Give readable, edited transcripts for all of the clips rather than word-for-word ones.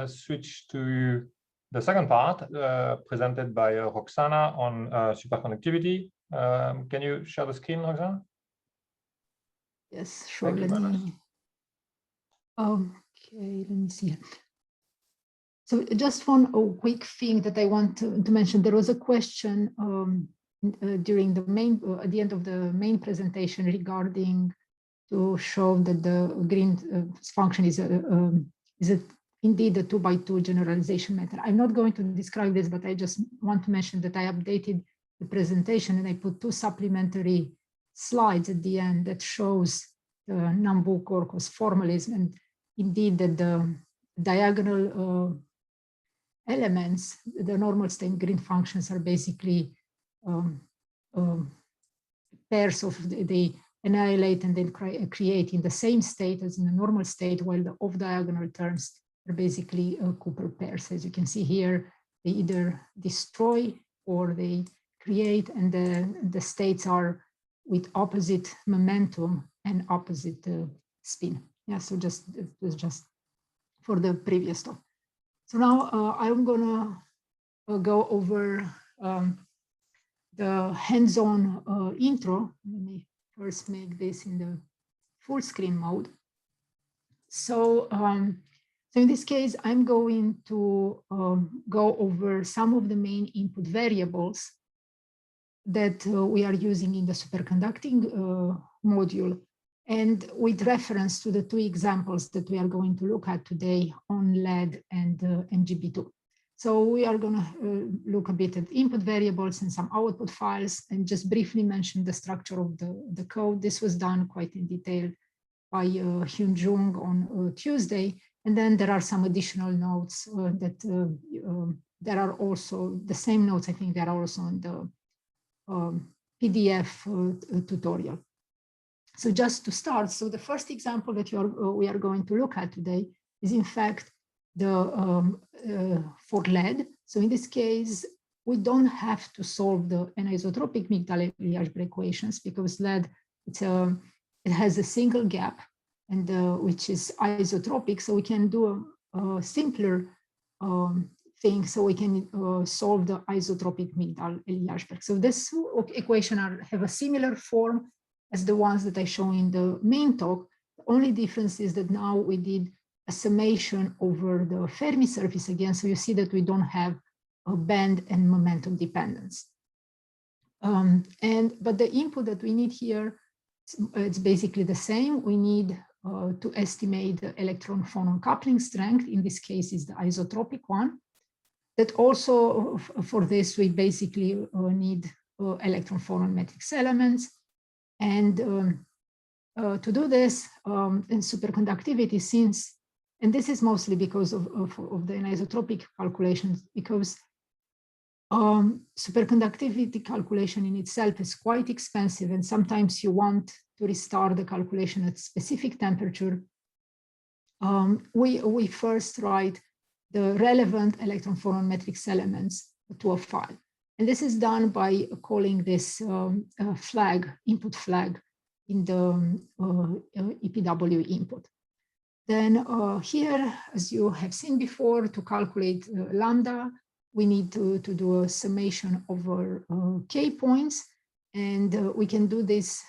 switch to the second part presented by Roxana on superconductivity. Can you share the screen, Roxana? Yes, sure. Okay, let me see. So just one quick thing that I want to mention. There was a question during the at the end of the main presentation regarding to show that the green function is indeed a 2x2 generalization method. I'm not going to describe this, but I just want to mention that I updated the presentation and I put 2 supplementary slides at the end that shows the Nambu-Korkos formalism, and indeed that the diagonal elements, the normal state green functions, are basically pairs of they annihilate and then create in the same state as in the normal state, while the off-diagonal terms are basically Cooper pairs. As you can see here, they either destroy or they create, and the states are with opposite momentum and opposite spin. Yeah, so just for the previous talk. So now I'm gonna go over the hands-on intro. Let me first make this in the full screen mode. So, so in this case, I'm going to go over some of the main input variables that we are using in the superconducting module, and with reference to the 2 examples that we are going to look at today on LED and MGB2. So we are going to look a bit at input variables and some output files, and just briefly mention the structure of the code. This was done quite in detail by Hyun Jung on Tuesday. And then there are some additional notes that there are also the same notes. I think they are also in the PDF tutorial. So just to start, so the first example that we are going to look at today is in fact the for LED. So in this case, we don't have to solve the anisotropic Migdal-Eliashberg equations because LED it has a single gap and which is isotropic. So we can do a simpler thing. So we can solve the isotropic Migdal-Eliashberg. So this equation have a similar form as the ones that I show in the main talk. The only difference is that now we did a summation over the Fermi surface again. So you see that we don't have a band and momentum dependence. But the input that we need here, it's basically the same. We need to estimate the electron-phonon coupling strength. In this case is the isotropic one. That also, for this, we basically need electron-phonon matrix elements. And to do this in superconductivity, and this is mostly because of the anisotropic calculations, because superconductivity calculation in itself is quite expensive, and sometimes you want to restart the calculation at specific temperature. We first write the relevant electron-phonon matrix elements to a file. And this is done by calling this input flag in the EPW input. Then here, as you have seen before, to calculate lambda, we need to do a summation over k points. And we can do this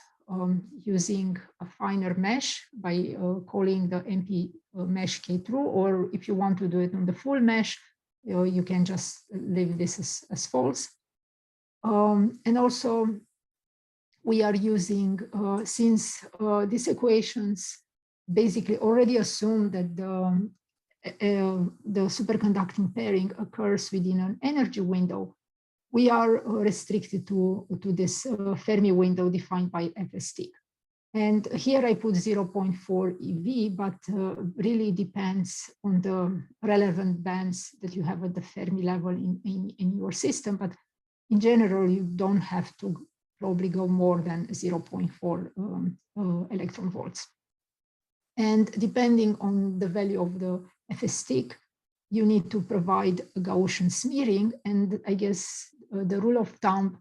using a finer mesh by calling the MP mesh k true, or if you want to do it on the full mesh, you can just leave this as false. And also we are using, since these equations basically already assume that the superconducting pairing occurs within an energy window, we are restricted to this Fermi window defined by FST. And here I put 0.4 eV, but really depends on the relevant bands that you have at the Fermi level in your system. But in general, you don't have to probably go more than 0.4 electron volts. And depending on the value of the FST, you need to provide a Gaussian smearing. And I guess the rule of thumb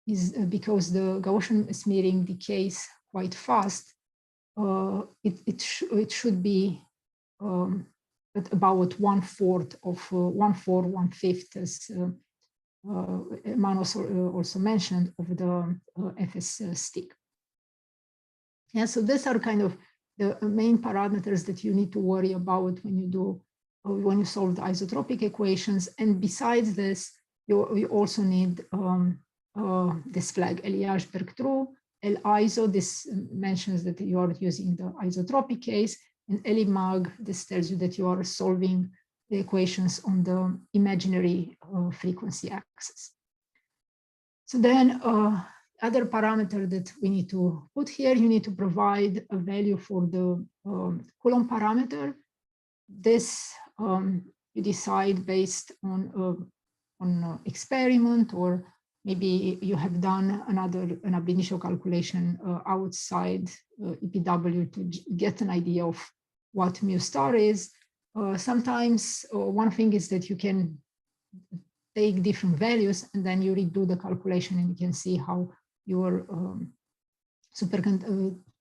is because the Gaussian smearing decays quite fast, it should be at about 1/4 of 1/5, as Manos also mentioned, of the FS stick. Yeah, so these are kind of the main parameters that you need to worry about when you solve the isotropic equations. And besides this, you also need this flag Eliashberg-True, L-iso. This mentions that you are using the isotropic case, and Elimag, this tells you that you are solving the equations on the imaginary frequency axis. So then other parameter that we need to put here, you need to provide a value for the Coulomb parameter. This you decide based on experiment, or maybe you have done an ab initio calculation outside EPW to get an idea of what mu star is. Sometimes one thing is that you can take different values and then you redo the calculation and you can see how your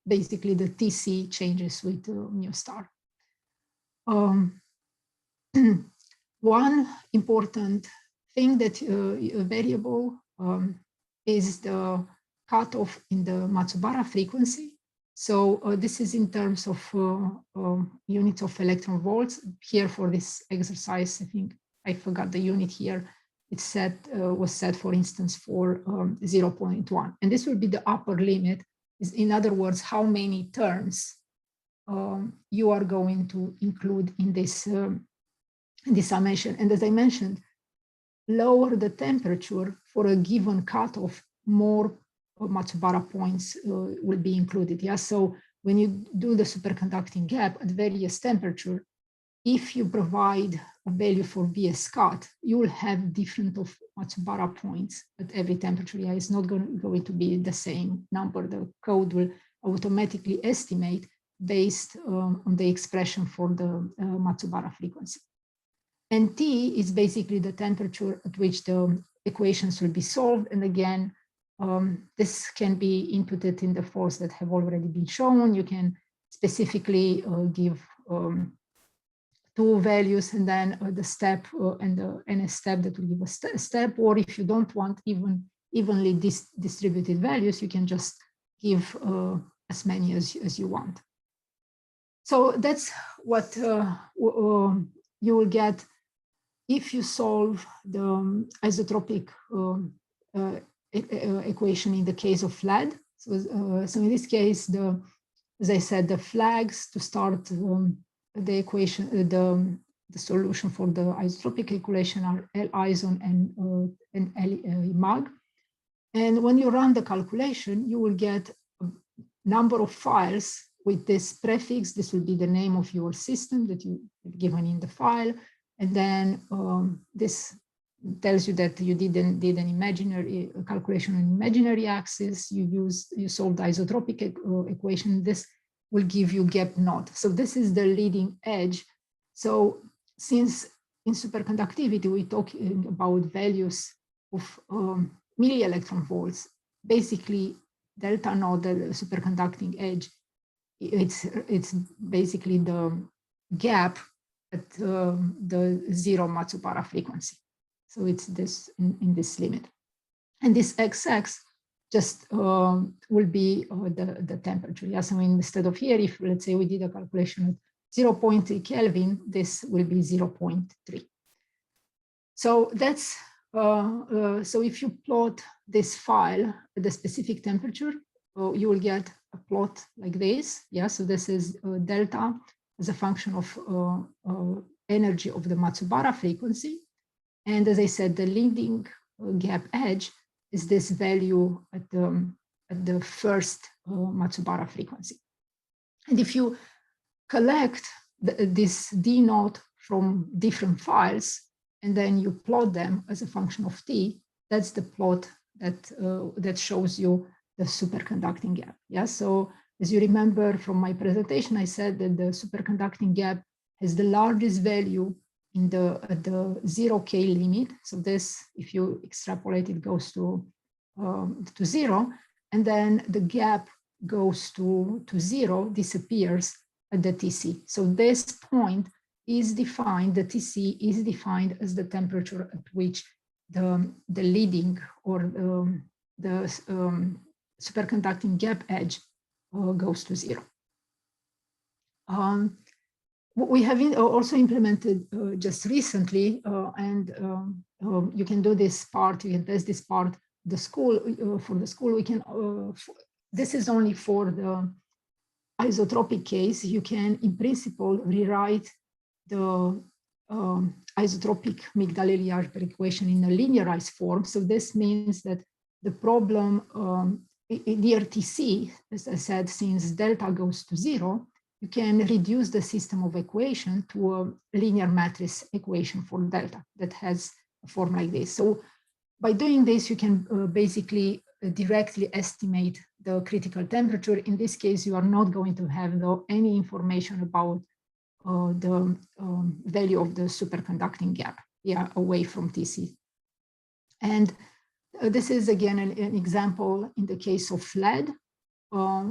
basically the TC changes with mu star. One important thing that variable is the cutoff in the Matsubara frequency. So this is in terms of units of electron volts. Here for this exercise, I think I forgot the unit here. It was set, for instance, for 0.1. And this will be the upper limit. In other words, how many terms you are going to include in this summation. And as I mentioned, lower the temperature for a given cutoff, more Matsubara points will be included. Yeah, so when you do the superconducting gap at various temperature, if you provide a value for VS cut, you will have different of Matsubara points at every temperature. Yeah, it's not going to be the same number. The code will automatically estimate based on the expression for the Matsubara frequency. And T is basically the temperature at which the equations will be solved. And again, this can be inputted in the forms that have already been shown. You can specifically give 2 values and then the step and the NS step that will give a step. Or if you don't want evenly distributed values, you can just give as many as you want. So that's what you will get if you solve the isotropic equation in the case of FLAD. So in this case, as I said, the flags to start the equation, the solution for the isotropic equation are L-ison and L-mag. And when you run the calculation, you will get a number of files with this prefix. This will be the name of your system that you have given in the file. And then this tells you that you did an imaginary calculation on imaginary axis. You solved the isotropic equation. This will give you gap naught. So this is the leading edge. So since in superconductivity we talk about values of milli-electron volts, basically delta naught, the superconducting edge, it's basically the gap at the 0 Matsubara frequency. So it's this in this limit. And this XX just will be the temperature. Yes, I mean, instead of here, if let's say we did a calculation at 0.3 Kelvin, this will be 0.3. So that's, so if you plot this file at the specific temperature, you will get a plot like this. Yeah, so this is delta as a function of energy of the Matsubara frequency. And as I said, the leading gap edge is this value at the first Matsubara frequency. And if you collect this D naught from different files, and then you plot them as a function of T, that's the plot that shows you the superconducting gap. Yeah, so as you remember from my presentation, I said that the superconducting gap has the largest value in the 0K limit. So this, if you extrapolate, it goes to 0, and then the gap goes to 0, disappears at the TC. So this point is defined, the TC is defined as the temperature at which the leading or the superconducting gap edge goes to 0. We have also implemented just recently, and you can do this part, you can test this part, the school, for the school, we can, this is only for the isotropic case. You can, in principle, rewrite the isotropic Migdal-Eliashberg equation in a linearized form. So this means that the problem near TC, as I said, since delta goes to 0, you can reduce the system of equation to a linear matrix equation for delta that has a form like this. So by doing this, you can basically directly estimate the critical temperature. In this case, you are not going to have any information about the value of the superconducting gap, yeah, away from TC. And this is again an example in the case of lead.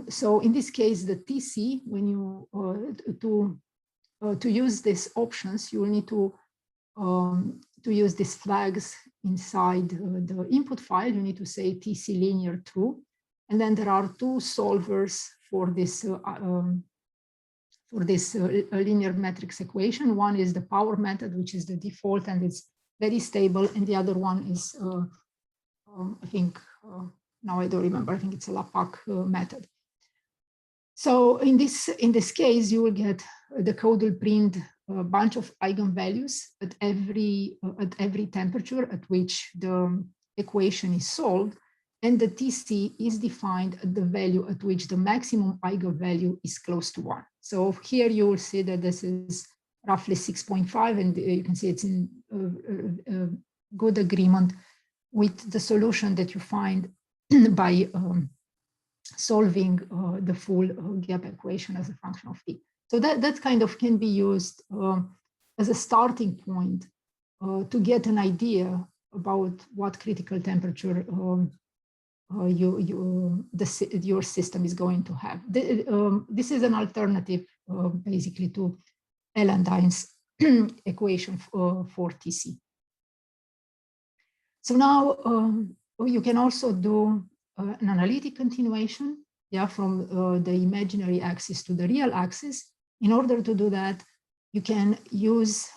So in this case, the TC, when you to use these options, you will need to use these flags inside the input file. You need to say TC linear true, and then there are two solvers for this linear matrix equation. One is the power method, which is the default and it's very stable, and the other one is I think. Now I don't remember, I think it's a LAPACK method. So in this case, you will get the code will print a bunch of eigenvalues at every temperature at which the equation is solved, and the TC is defined at the value at which the maximum eigenvalue is close to 1. So here you will see that this is roughly 6.5, and you can see it's in good agreement with the solution that you find by solving the full gap equation as a function of T. So that kind of can be used as a starting point to get an idea about what critical temperature your system is going to have. This is an alternative basically to Ellendine's equation for TC. So now you can also do an analytic continuation, yeah, from the imaginary axis to the real axis. In order to do that, you can use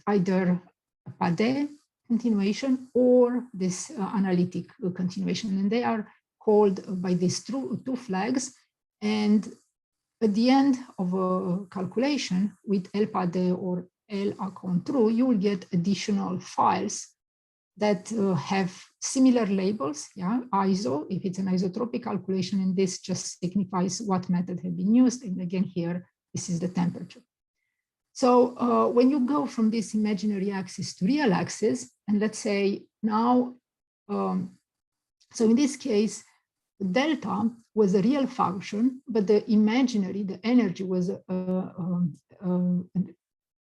either a PADE continuation or this analytic continuation, and they are called by these two flags. And at the end of a calculation with LPADE or L-Acon true, you will get additional files that have similar labels, yeah, ISO, if it's an isotropic calculation, and this just signifies what method had been used. And again, here, this is the temperature. So when you go from this imaginary axis to real axis, and let's say now, so in this case, delta was a real function, but the imaginary, the energy was,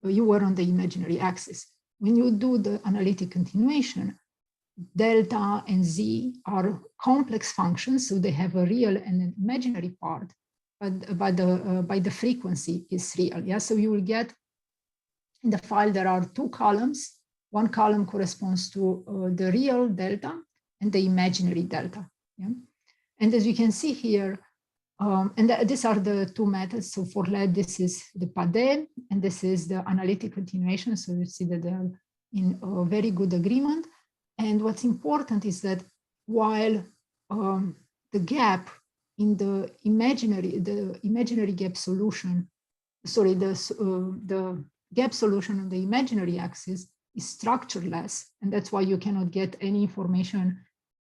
you were on the imaginary axis. When you do the analytic continuation, delta and z are complex functions, so they have a real and an imaginary part, but by the frequency is real. Yeah, so you will get in the file there are two columns. One column corresponds to the real delta and the imaginary delta. Yeah, and as you can see here, these are the two methods. So for lead, this is the PADE, and this is the analytic continuation. So you see that they are in very good agreement. And what's important is that while the gap in the imaginary gap solution, sorry, the gap solution on the imaginary axis is structureless, and that's why you cannot get any information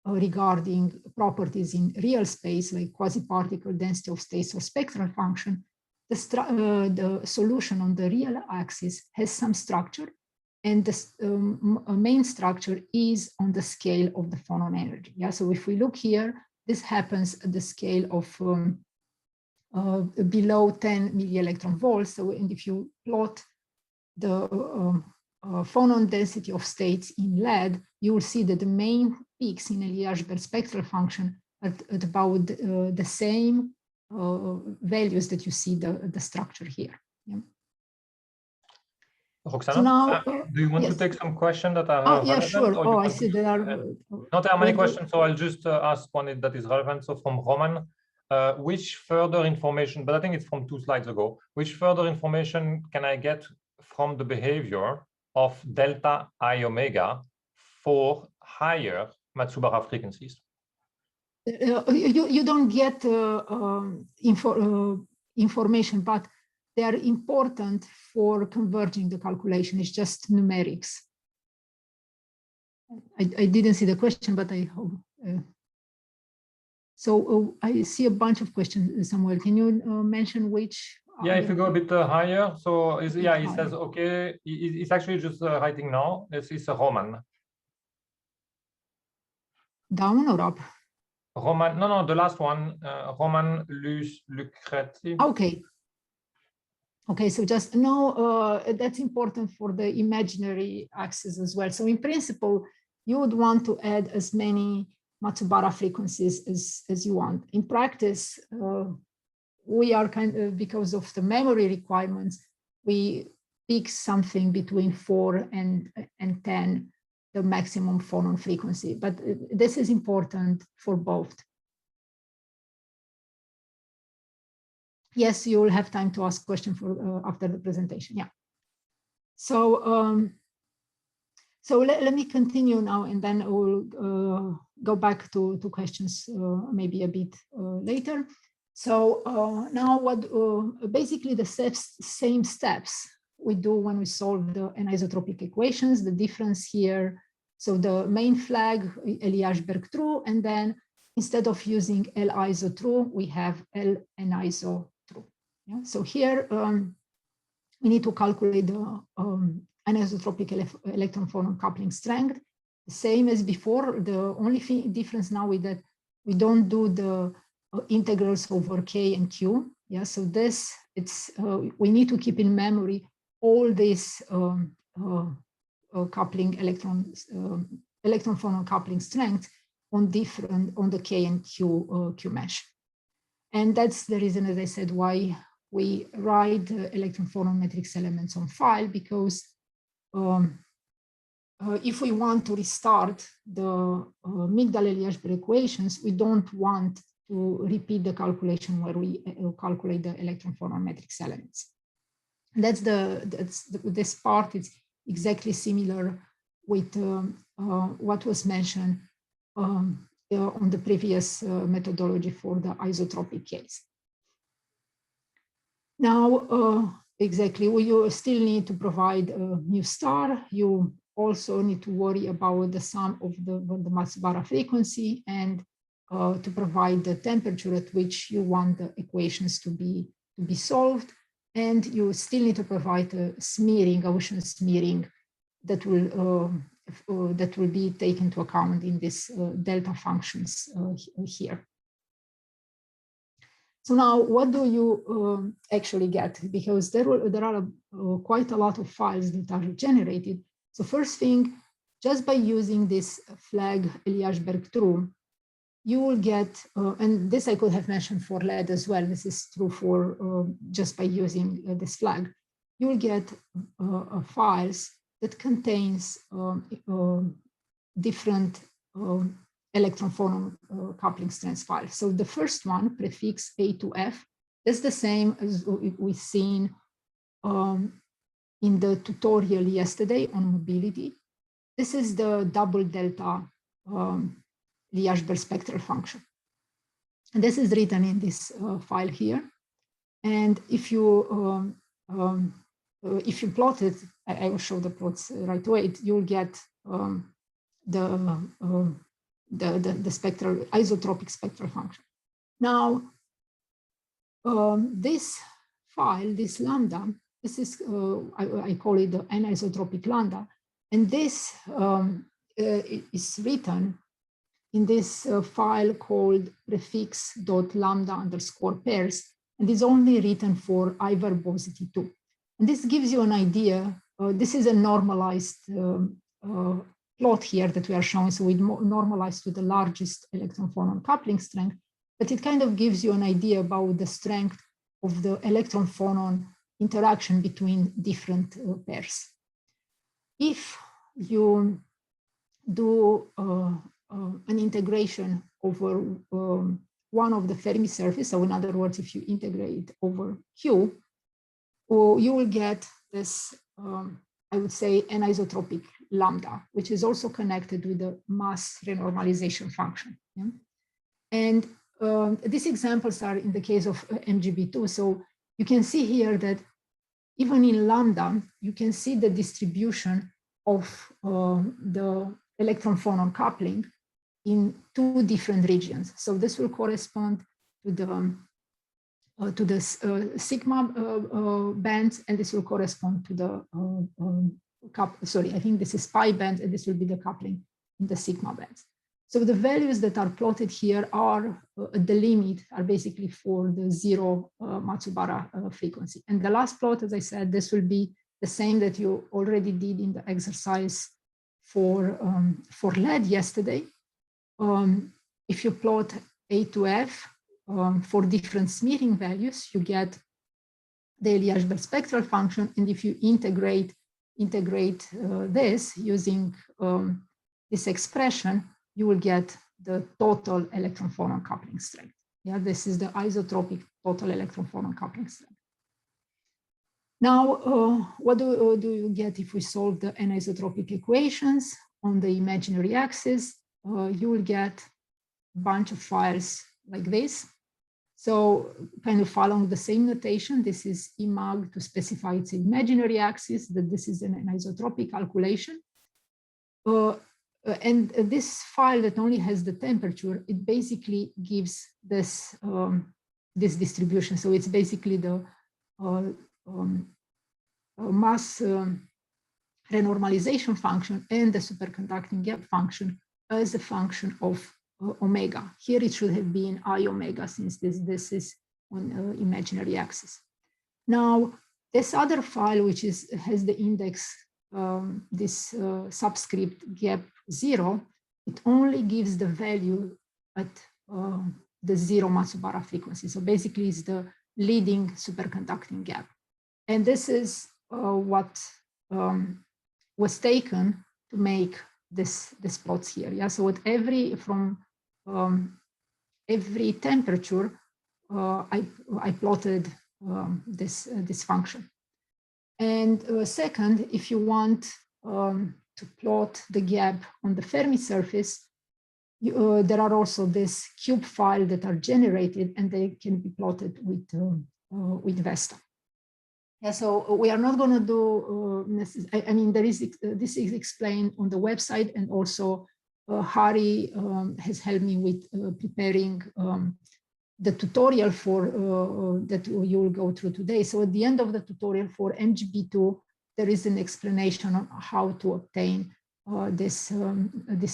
regarding properties in real space, like quasi-particle density of states or spectral function. The solution on the real axis has some structure, and the main structure is on the scale of the phonon energy. Yeah, so if we look here, this happens at the scale of below 10 millielectron volts. So, and if you plot the phonon density of states in lead, you will see that the main peaks in Eliashberg spectral function are at about the same values that you see the structure here. Yeah. Roxana, So now, do you want yes. to take some questions that are yeah, relevant? sure. Or Oh, I see there are not that many questions, so I'll just ask one that is relevant. So from Roman, which further information, but I think it's from 2 slides ago, which further information can I get from the behavior of delta I omega for higher Matsubara frequencies? You don't get information, but they are important for converging the calculation. It's just numerics. I didn't see the question, but I hope. So I see a bunch of questions, Samuel. Can you mention which? Yeah, if you go a bit higher. So yeah, he says, okay, it's actually just writing now. It's a Roman. Down or up? Roman, no, the last one, Roman Lucreti. Okay. Okay, so just no, that's important for the imaginary axis as well. So in principle, you would want to add as many Matsubara frequencies as you want. In practice, we are because of the memory requirements, we pick something between 4 and 10, the maximum phonon frequency. But this is important for both. Yes, you will have time to ask questions for after the presentation. Yeah. So so let me continue now, and then we'll go back to questions maybe a bit later. So now what basically the same steps we do when we solve the anisotropic equations. The difference here, so the main flag Eliashberg true, and then instead of using L iso true, we have L aniso true. Yeah? So here we need to calculate the anisotropic electron-phonon coupling strength, the same as before. The only difference now is that we don't do the integrals over k and q. Yeah, so this we need to keep in memory all these coupling electron-phonon coupling strengths on the k and q mesh, and that's the reason, as I said, why we write the electron-phonon matrix elements on file, because if we want to restart the Migdal-Eliashberg equations, we don't want to repeat the calculation where we calculate the electron-phonon matrix elements. This part is exactly similar with what was mentioned on the previous methodology for the isotropic case. Now, exactly, you still need to provide a mu star. You also need to worry about the sum of the Matsubara frequency, and to provide the temperature at which you want the equations to be solved. And you still need to provide a smearing, Gaussian smearing, that will be taken into account in this delta functions here. So now, what do you actually get? Because there are quite a lot of files that are generated. So first thing, just by using this flag Eliashberg true, you will get, and this I could have mentioned for lead as well. This is true for just by using this flag. You will get files that contains different electron-phonon coupling strength files. So the first one, prefix A to F, that's the same as we've seen in the tutorial yesterday on mobility. This is the double delta Eliashberg spectral function. And this is written in this file here. And if you plot it, I will show the plots right away, you'll get the spectral isotropic spectral function. Now, this file, this lambda, this is I call it the anisotropic lambda, and this is written in this file called prefix.lambda_pairs, and is only written for I verbosity 2. And this gives you an idea. This is a normalized plot here that we are showing. So we normalize to the largest electron-phonon coupling strength, but it kind of gives you an idea about the strength of the electron-phonon interaction between different pairs. If you do an integration over one of the Fermi surface, so in other words, if you integrate over Q, you will get this, I would say, anisotropic lambda, which is also connected with the mass renormalization function. Yeah? And these examples are in the case of MGB2. So you can see here that even in lambda, you can see the distribution of the electron-phonon coupling in two different regions. So this will correspond to the sigma bands, and this will correspond to the sorry, I think this is pi band, and this will be the coupling in the sigma bands. So the values that are plotted here are the limit are basically for the zero Matsubara frequency. And the last plot, as I said, this will be the same that you already did in the exercise for lead yesterday. If you plot A to F for different smearing values, you get the Eliashberg spectral function. And if you integrate this using this expression, you will get the total electron-phonon coupling strength. Yeah, this is the isotropic total electron-phonon coupling strength. Now, what do you get if we solve the anisotropic equations on the imaginary axis? You will get a bunch of files like this. So kind of following the same notation, this is imag to specify its imaginary axis, that this is an anisotropic calculation. And this file that only has the temperature, it basically gives this, this distribution. So it's basically the mass renormalization function and the superconducting gap function as a function of omega. Here it should have been I omega, since this is on imaginary axis. Now, this other file, which has the index, this subscript gap 0, it only gives the value at the 0 Matsubara frequency. So basically it's the leading superconducting gap. And this is what was taken to make this plots here. Yeah, so at from every temperature, I plotted this function. And second, if you want to plot the gap on the Fermi surface, there are also this cube file that are generated, and they can be plotted with Vesta. Yeah, so we are not going to do, I mean, this is explained on the website, and also Hari has helped me with preparing the tutorial for that you will go through today. So at the end of the tutorial for MGB2, there is an explanation on how to obtain this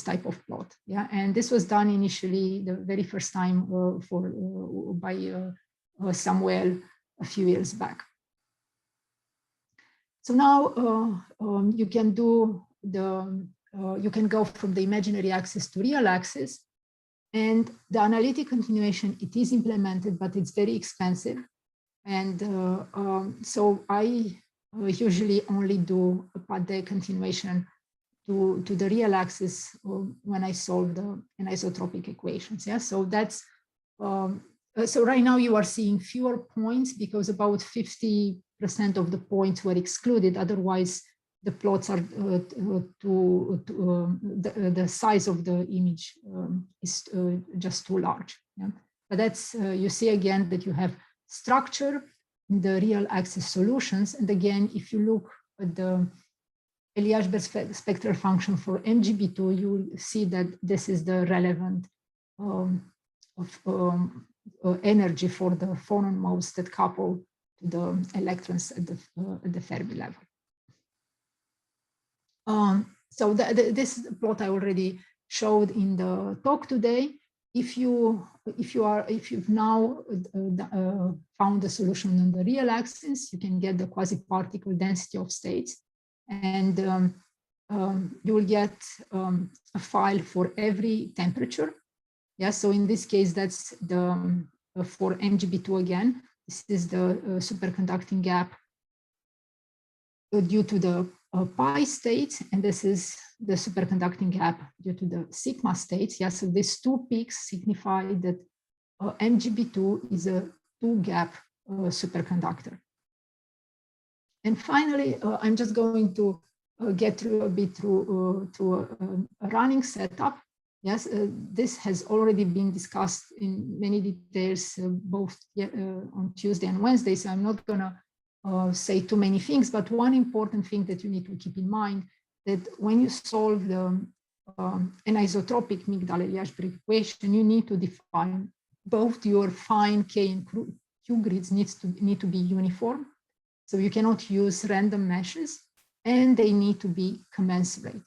type of plot. Yeah, and this was done initially the very first time by Samuel a few years back. So now you can do you can go from the imaginary axis to real axis, and the analytic continuation, it is implemented, but it's very expensive. And so I usually only do a Pade continuation to the real axis when I solve the anisotropic equations. Yeah, so that's so right now you are seeing fewer points because about 50% of the points were excluded. Otherwise, the plots are the size of the image is just too large. Yeah? But that's you see again that you have structure in the real axis solutions. And again, if you look at the Eliashberg spectral function for MGB2, you will see that this is the relevant energy for the phonon modes that couple to the electrons at the Fermi level. So this plot I already showed in the talk today. If you've now found the solution on the real axis, you can get the quasi-particle density of states, and you will get a file for every temperature. Yeah, so in this case, that's the for MGB2 again. This is the superconducting gap due to the pi state, and this is the superconducting gap due to the sigma states. Yeah, so these two peaks signify that MgB2 is a two-gap superconductor. And finally, I'm just going to get through a bit through a running setup. Yes, this has already been discussed in many details, both on Tuesday and Wednesday, so I'm not going to say too many things, but one important thing that you need to keep in mind that when you solve the anisotropic Migdal-Eliashberg equation, you need to define both your fine K and Q grids need to be uniform. So you cannot use random meshes, and they need to be commensurate.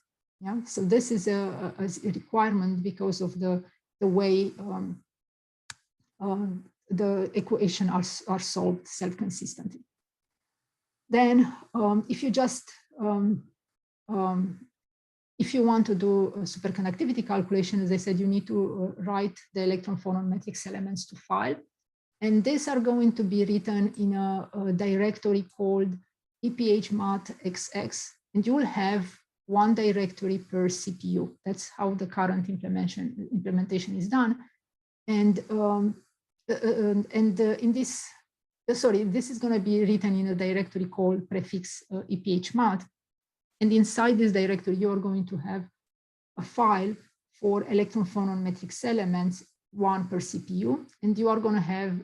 Yeah, so this is a requirement because of the way the equation are solved self-consistently. Then, if you just if you want to do a superconductivity calculation, as I said, you need to write the electron-phonon matrix elements to file. And these are going to be written in a directory called EPHMAT XX, and you will have one directory per CPU. That's how the current implementation is done. And in this, this is going to be written in a directory called prefix EPHMAT. And inside this directory, you're going to have a file for electron-phonon matrix elements, one per CPU. And you are going to have,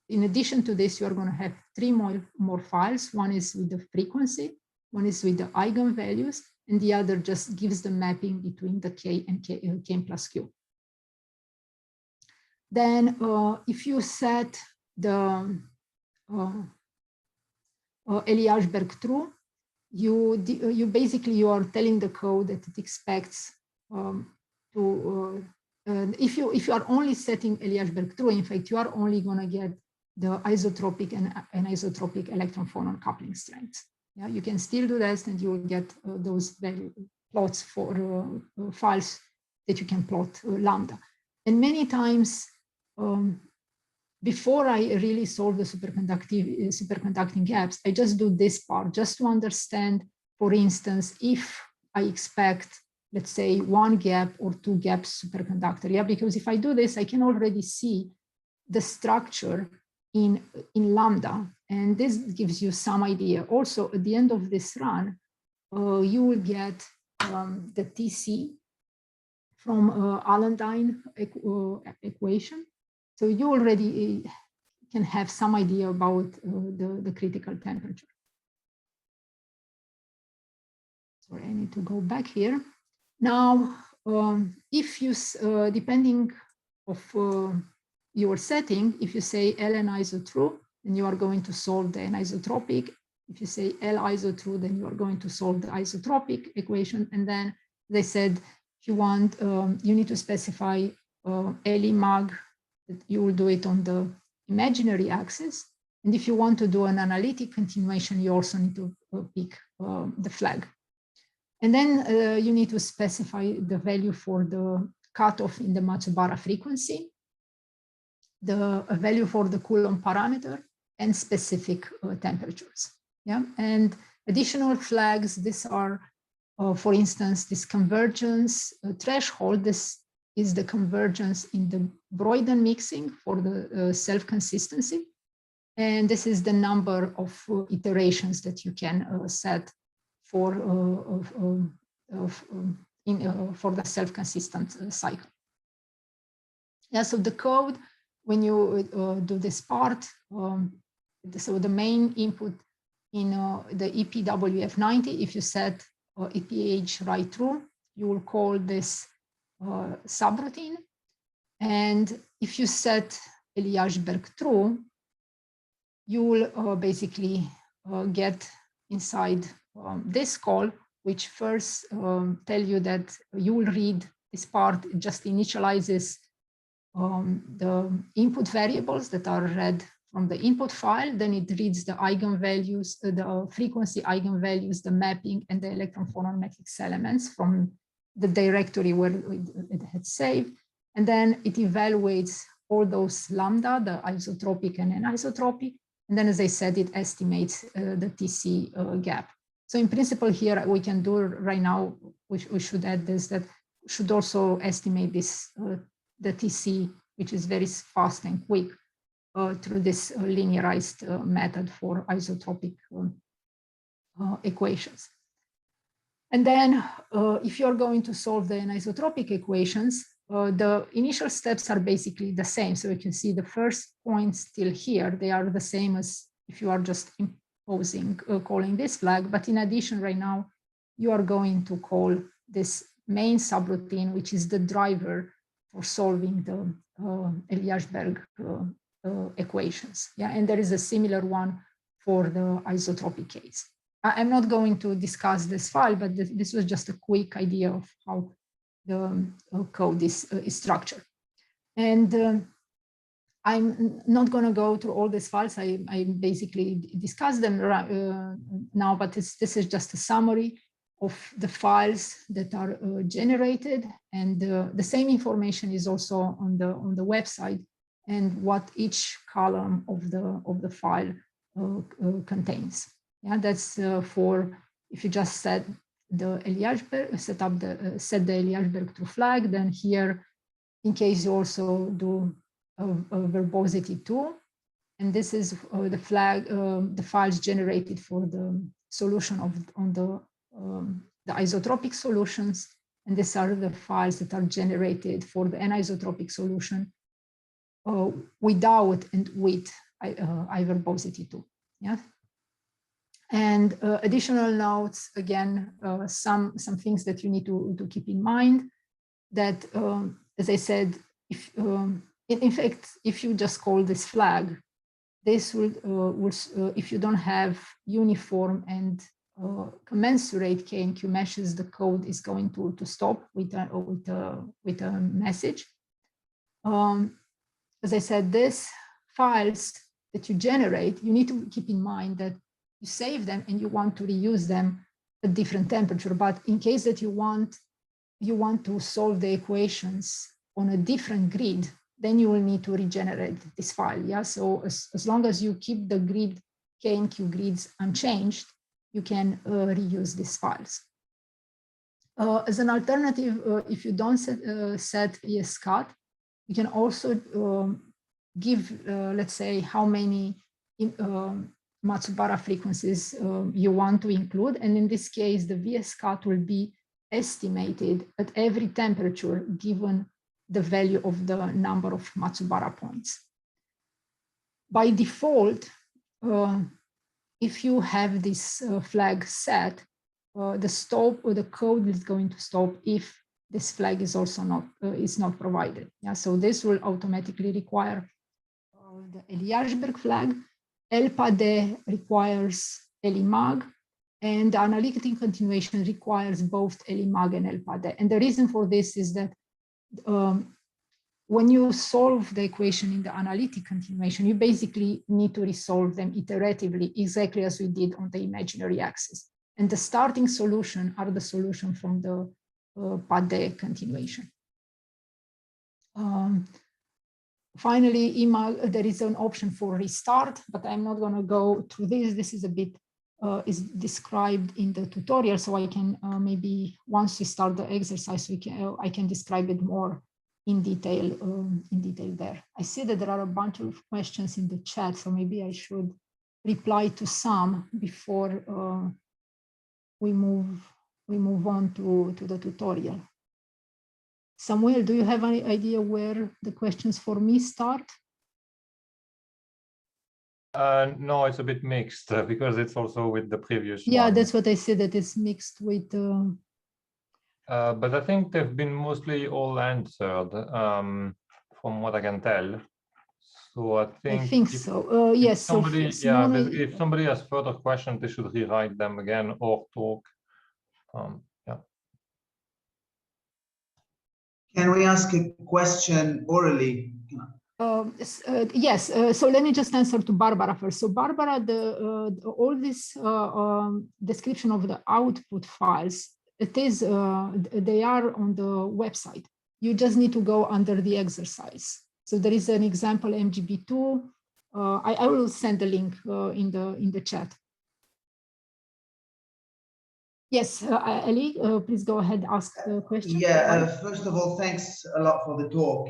in addition to this, you are going to have three more files. One is with the frequency, one is with the eigenvalues, and the other just gives the mapping between the K and K plus Q. Then if you set the Eliashberg true, you basically you are telling the code that it expects if you are only setting Eliashberg true, in fact, you are only going to get the isotropic and anisotropic electron-phonon coupling strengths. Yeah, you can still do this, and you will get those value plots for files that you can plot lambda. And many times, before I really solve the superconducting gaps, I just do this part just to understand, for instance, if I expect, let's say, one gap or two gaps superconductor. Yeah, because if I do this, I can already see the structure in lambda, and this gives you some idea. Also, at the end of this run, you will get the TC from Allandine equation. So you already can have some idea about the critical temperature. Sorry, I need to go back here. Now, if you, depending of your setting, if you say L aniso true, then you are going to solve the anisotropic. If you say L iso true, then you are going to solve the isotropic equation. And then they said, if you want, you need to specify LE mag, that you will do it on the imaginary axis. And if you want to do an analytic continuation, you also need to pick the flag. And then you need to specify the value for the cutoff in the Matsubara frequency, the value for the Coulomb parameter, and specific temperatures. Yeah, and additional flags, these are, for instance, this convergence threshold. This is the convergence in the Broyden mixing for the self-consistency. And this is the number of iterations that you can set for the self-consistent cycle. Yeah, so the code, when you do this part, so the main input in the EPWF90, if you set EPH right true, you will call this subroutine. And if you set Eliashberg true, you will basically get inside this call, which first tell you that you will read this part. It just initializes the input variables that are read from the input file. Then it reads the eigenvalues, the frequency eigenvalues, the mapping, and the electron-phonon matrix elements from the directory where it had saved. And then it evaluates all those lambda, the isotropic and anisotropic. And then, as I said, it estimates the TC gap. So in principle here, we can do right now, we should add this, that should also estimate this, the TC, which is very fast and quick through this linearized method for isotropic equations. And then if you're going to solve the anisotropic equations, the initial steps are basically the same. So you can see the first points still here, they are the same as if you are just imposing, calling this flag. But in addition, right now, you are going to call this main subroutine, which is the driver for solving the Eliashberg equations. Yeah, and there is a similar one for the isotropic case. I'm not going to discuss this file, but this was just a quick idea of how the code is structured. And I'm not going to go through all these files. I basically discussed them now, but this is just a summary of the files that are generated, and the same information is also on the website, and what each column of the file contains. Yeah, that's for if you just set the Eliashberg, set the Eliashberg to flag. Then here, in case you also do a verbosity tool, and this is the flag, the files generated for the solution on the isotropic solutions, and these are the files that are generated for the anisotropic solution without and with iverbosity tool. Yeah. And additional notes, again, some things that you need to keep in mind, that, as I said, if in fact, if you just call this flag, this will if you don't have uniform and commensurate K and Q meshes, the code is going to stop with a message. As I said, these files that you generate, you need to keep in mind that you save them and you want to reuse them at different temperature. But in case that you want to solve the equations on a different grid, then you will need to regenerate this file. Yeah. So as long as you keep the grid K and Q grids unchanged, you can reuse these files. As an alternative, if you don't set ESCAT, you can also give, let's say, how many Matsubara frequencies you want to include. And in this case, the VSCAT will be estimated at every temperature given the value of the number of Matsubara points. By default, if you have this flag set, the stop or the code is going to stop if this flag is also not provided. Yeah, so this will automatically require the Eliashberg flag. LPAD requires Elimag, and the analytic continuation requires both Elimag and LPAD. And the reason for this is that when you solve the equation in the analytic continuation, you basically need to resolve them iteratively, exactly as we did on the imaginary axis. And the starting solution are the solution from the PAD continuation. Finally, there is an option for restart, but I'm not going to go through this. This is a bit is described in the tutorial, so I can maybe once we start the exercise, I can describe it more in detail there. I see that there are a bunch of questions in the chat, so maybe I should reply to some before we move on to the tutorial. Samuel, do you have any idea where the questions for me start? No, it's a bit mixed because it's also with the previous Yeah, one. that's what I said, that it's mixed with... but I think they've been mostly all answered from what I can tell. So I think so. Yes. Somebody, so if somebody has further questions, they should rewrite them again or talk. Yeah. Can we ask a question orally? Yes. So let me just answer to Barbara first. So Barbara, all this description of the output files, it is they are on the website. You just need to go under the exercise. So there is an example MGB2. I will send the link in the chat. Yes, Ali, please go ahead, ask the question. Yeah, first of all, thanks a lot for the talk.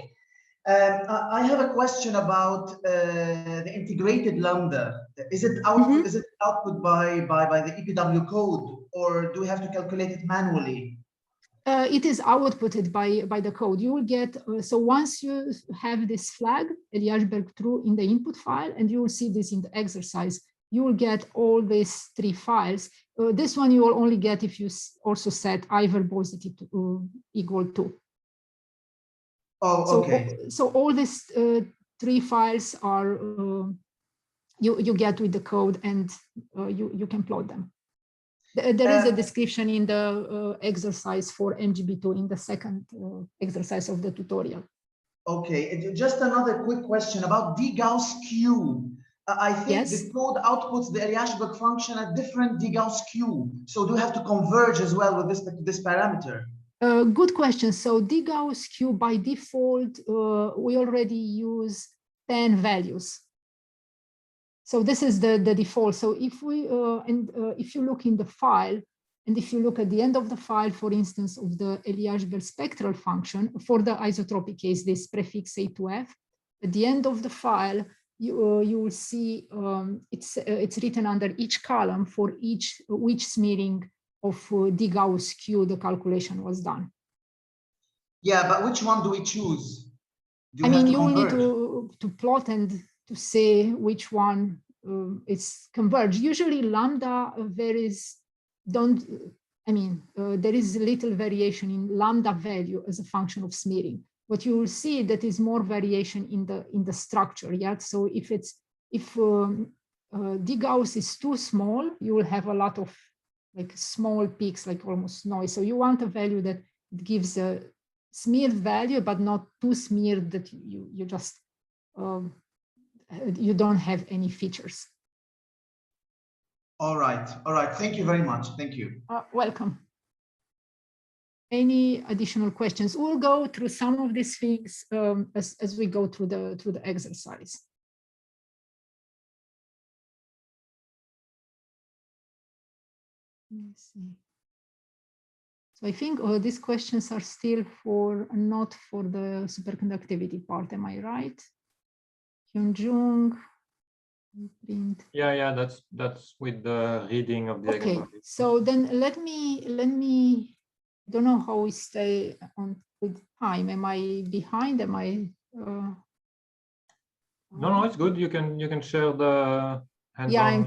I have a question about the integrated lambda. Is it output? Is it output by the EPW code, or do we have to calculate it manually? It is outputted by the code. You will get, so once you have this flag, Eliashberg true in the input file, and you will see this in the exercise, you will get all these 3 files. This one you will only get if you also set I verbosity to equal 2. Oh, okay. So all these 3 files are, you get with the code, and you can plot them. There is a description in the exercise for MGB2 in the second exercise of the tutorial. Okay, just another quick question about dgauss q. I think Yes. the code outputs the Eliashberg function at different dgauss q. So do you have to converge as well with respect to this parameter? Good question. So dgauss q by default, we already use 10 values. So this is the default. So if we if you look in the file, and if you look at the end of the file, for instance, of the Eliashberg spectral function, for the isotropic case, this prefix A2F, at the end of the file, you will see it's written under each column for which smearing of dgauss q the calculation was done. Yeah, but which one do we choose? I mean, you will need to plot and to say which one is converged. Usually lambda varies, there is little variation in lambda value as a function of smearing. What you will see that is more variation in the structure. Yeah, so if dgauss is too small, you will have a lot of like small peaks, like almost noise. So you want a value that gives a smeared value, but not too smeared that you just you don't have any features. All right. Thank you very much. Thank you. Welcome. Any additional questions? We'll go through some of these things as we go through the exercise. Let's see. So I think these questions are still not for the superconductivity part. Am I right? Hyunjung. Yeah, that's with the reading of the okay. exercise. So then let me don't know how we stay on with time. Am I behind? Am I no, it's good. You can share the hands-on. Yeah, I'm